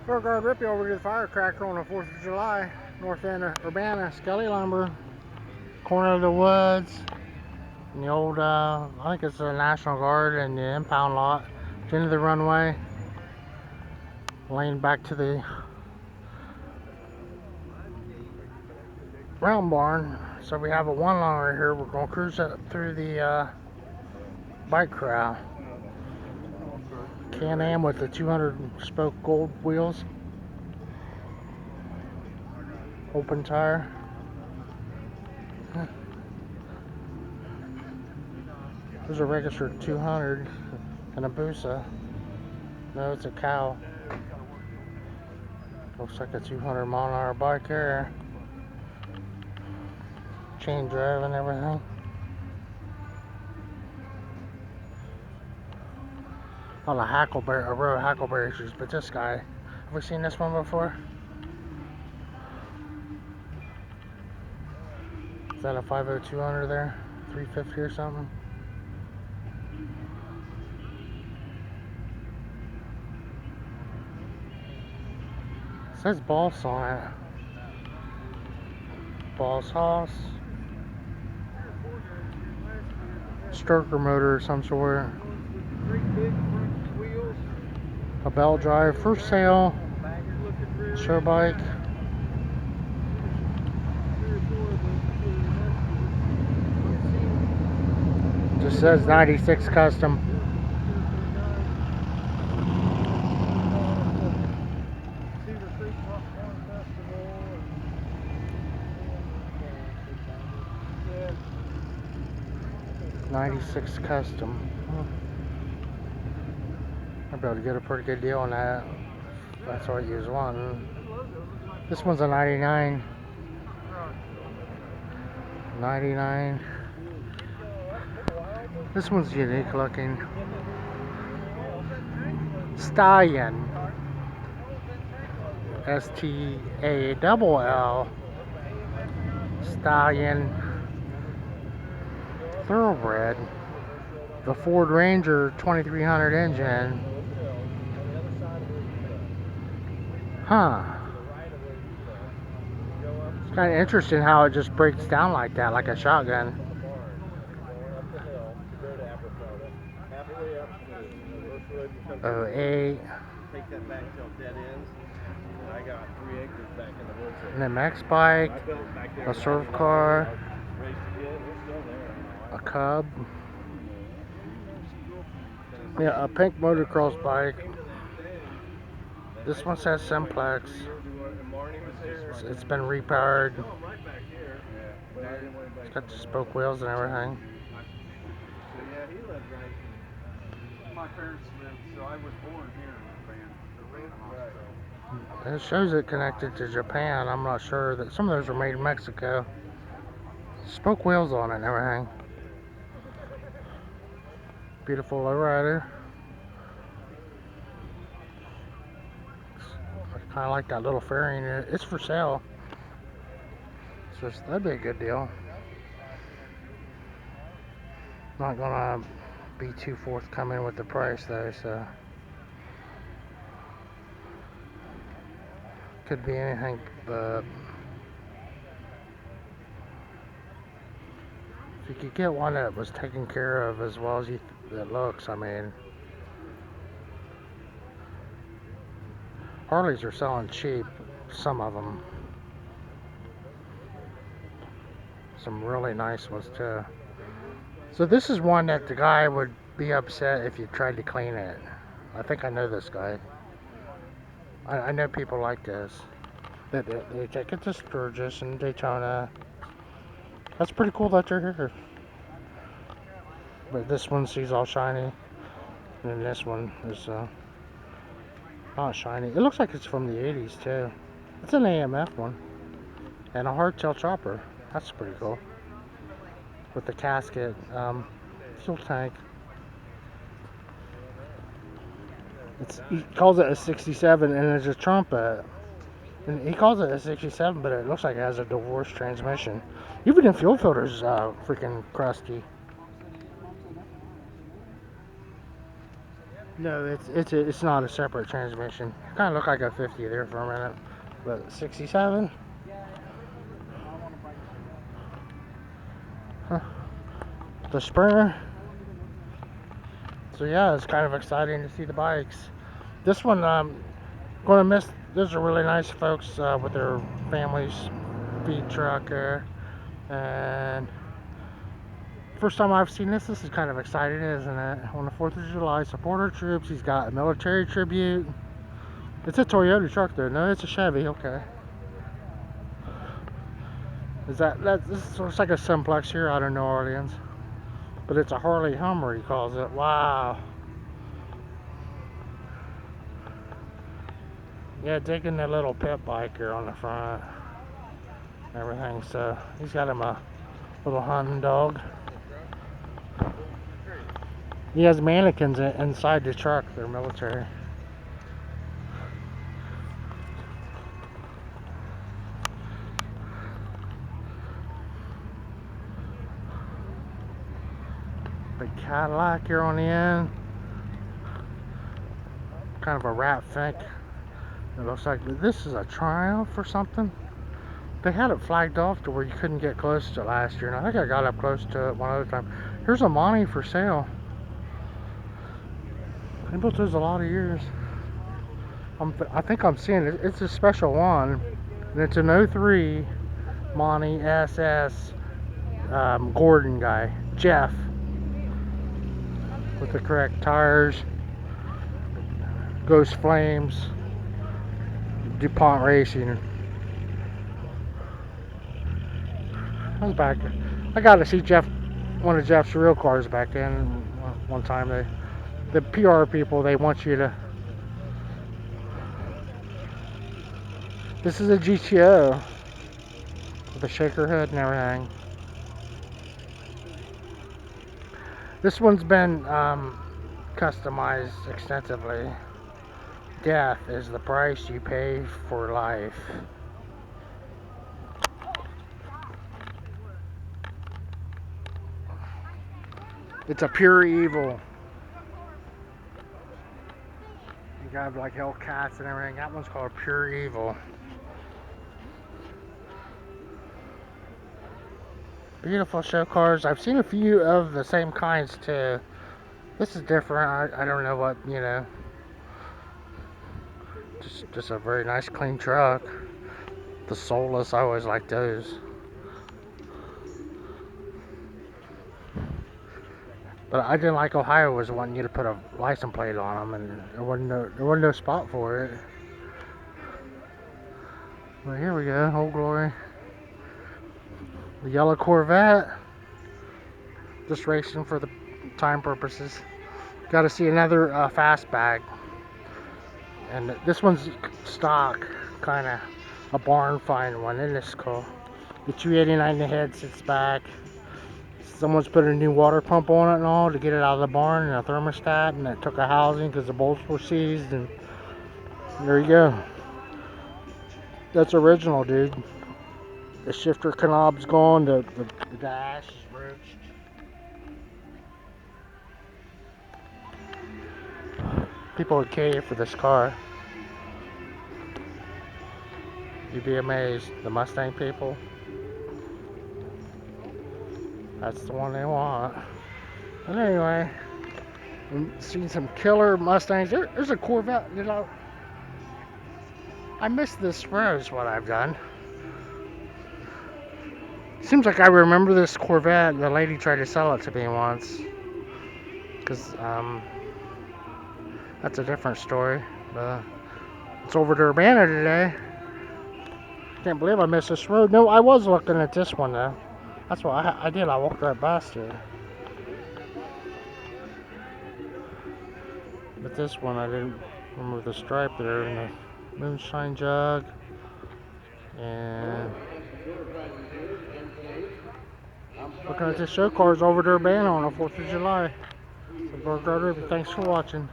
We're rip you over to the Firecracker on the 4th of July, north end of Urbana, Skelley lumber, corner of the woods, and the old, I think it's the National Guard and the impound lot, the end of the runway, lane back to the round barn. So we have a one line right here. We're going to cruise up through the bike corral. Can-Am with the 200 spoke gold wheels. Open tire. There's a registered 200 and a Busa. No, it's a cow. Looks like a 200 mile an hour bike there. Chain drive and everything. A lot of hackleberry, a row of hackleberry issues, but this guy, have we seen this one before? Is that a 502 under there? 350 or something? It says Boss on it. Boss Hoss. Stroker motor of some sort. A belt drive for sale. Show bike. Just says 96 custom. '96 custom. I'll be able to get a pretty good deal on that. That's what you was wanting. This one's a 99. 99. This one's unique looking. Stallion. S-T-A-double-L. Stallion. Thoroughbred. The Ford Ranger 2300 engine. Huh. It's kind of interesting how it just breaks down like that, like a shotgun. Oh, 8. Take that back till dead ends. And I got 3 acres back in the woods. An MX bike, a surf car, a Cub. Yeah, a pink motocross bike. This one says Simplex. It's been repowered. It's got the spoke wheels and everything. Yeah, he lived right. My parents lived, so I was born here in Urbana. It shows it connected to Japan. I'm not sure that some of those were made in Mexico. Spoke wheels on it and everything. Beautiful lowrider. I kind of like that little fairing. It's for sale. So that'd be a good deal. Not gonna be too forthcoming with the price though, so could be anything but if you could get one that was taken care of as well as it looks. I mean, Harleys are selling cheap, some of them. Some really nice ones too. So this is one that the guy would be upset if you tried to clean it. I think I know this guy. I know people like this. They take it to Sturgis and Daytona. That's pretty cool that they're here. But this one sees all shiny. And then this one is not shiny. It looks like it's from the 80s too. It's an AMF one. And a hardtail chopper. That's pretty cool. With the casket, fuel tank. He calls it a 67 and it's a trumpet. And he calls it a 67, but it looks like it has a divorced transmission. Even the fuel filter's freaking crusty. No, it's not a separate transmission. Kind of looked like a 50 there for a minute, but 67. Huh. The Sprinter. So yeah, it's kind of exciting to see the bikes. This one, gonna miss. Those are really nice folks with their families, feed truck there, and first time I've seen this. This is kind of exciting, isn't it? On the 4th of July, support our troops. He's got a military tribute. It's a Toyota truck though. No, it's a Chevy. Okay. This looks like a simplex here out of New Orleans, but it's a Harley Hummer. He calls it. Wow. Yeah, digging the little pit bike here on the front. Everything. So he's got him a little hunting dog. He has mannequins inside the truck. They're military. Big Cadillac here on the end. Kind of a rat fink. It looks like this is a Triumph or something. They had it flagged off to where you couldn't get close to it last year, and I think I got up close to it one other time. Here's a Monty for sale. They built those a lot of years. I think I'm seeing it. It's a special one, and it's an 03 Monty SS Gordon guy, Jeff, with the correct tires, Ghost Flames, DuPont Racing. I was back. I got to see Jeff, one of Jeff's real cars back then. One time, the PR people, they want you to. This is a GTO with a shaker hood and everything. This one's been customized extensively. Death is the price you pay for life. It's a pure evil. You got like Hellcats and everything. That one's called Pure Evil. Beautiful show cars. I've seen a few of the same kinds too. This is different. I don't know what, you know. Just a very nice clean truck. The soulless, I always like those. But I didn't like Ohio was wanting you to put a license plate on them, and there wasn't no spot for it. Well, here we go, Old Glory. The yellow Corvette. Just racing for the time purposes. Got to see another fastback, and this one's stock, kind of a barn find one. Isn't this cool? The 289 in the head sits back. Someone's put a new water pump on it and all to get it out of the barn, and a thermostat, and it took a housing because the bolts were seized, and there you go. That's original, dude. The shifter knob's gone, the dash is roached. People would kill you for this car. You'd be amazed. The Mustang people. That's the one they want. But anyway, I'm seeing some killer Mustangs. There's a Corvette, you know. I missed this row is what I've done. Seems like I remember this Corvette. The lady tried to sell it to me once. Because, that's a different story. But it's over to Urbana today. Can't believe I missed this road. No, I was looking at this one though. That's what I did. I walked right past it. But this one, I didn't remember the stripe there and the moonshine jug. And looking at the show cars over to Urbana on the 4th of July. So, thanks for watching.